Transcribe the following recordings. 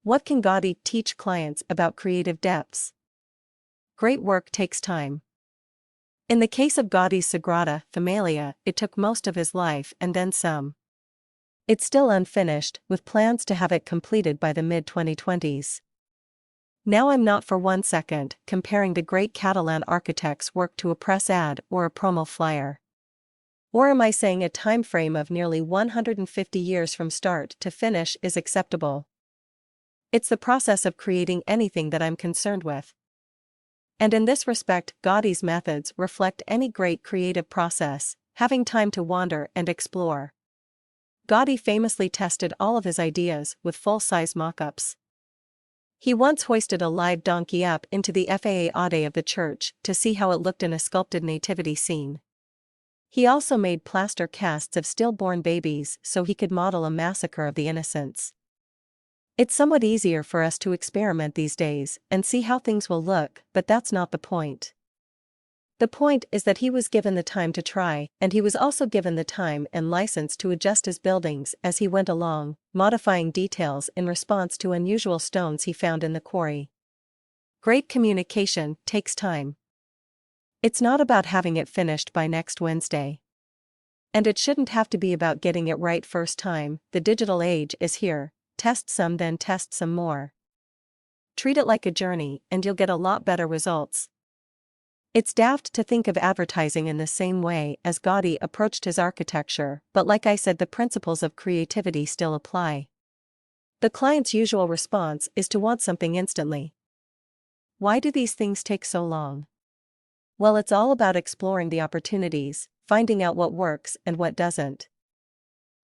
What can Gaudi teach clients about creative depths? Great work takes time. In the case of Gaudi's Sagrada Familia, it took most of his life and then some. It's still unfinished, with plans to have it completed by the mid-2020s. Now I'm not for 1 second comparing the great Catalan architect's work to a press ad or a promo flyer. Or am I saying a time frame of nearly 150 years from start to finish is acceptable? It's the process of creating anything that I'm concerned with. And in this respect, Gaudi's methods reflect any great creative process, having time to wander and explore. Gaudi famously tested all of his ideas with full-size mock-ups. He once hoisted a live donkey up into the faade of the church to see how it looked in a sculpted nativity scene. He also made plaster casts of stillborn babies so he could model a massacre of the innocents. It's somewhat easier for us to experiment these days and see how things will look, but that's not the point. The point is that he was given the time to try, and he was also given the time and license to adjust his buildings as he went along, modifying details in response to unusual stones he found in the quarry. Great communication takes time. It's not about having it finished by next Wednesday. And it shouldn't have to be about getting it right first time. The digital age is here. Test some, then test some more. Treat it like a journey, and you'll get a lot better results. It's daft to think of advertising in the same way as Gaudi approached his architecture, but like I said, the principles of creativity still apply. The client's usual response is to want something instantly. Why do these things take so long? Well, it's all about exploring the opportunities, finding out what works and what doesn't.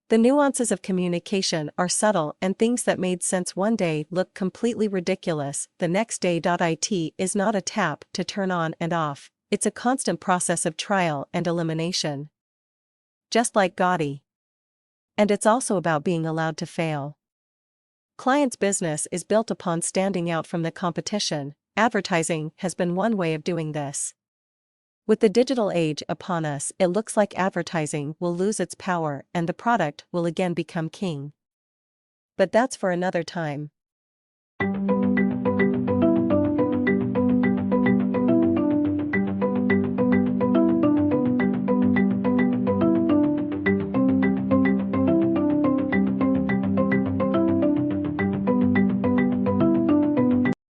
The nuances of communication are subtle, and things that made sense one day look completely ridiculous the next day. It is not a tap to turn on and off, it's a constant process of trial and elimination. Just like Gaudi. And it's also about being allowed to fail. Clients' business is built upon standing out from the competition. Advertising has been one way of doing this. With the digital age upon us, it looks like advertising will lose its power and the product will again become king. But that's for another time.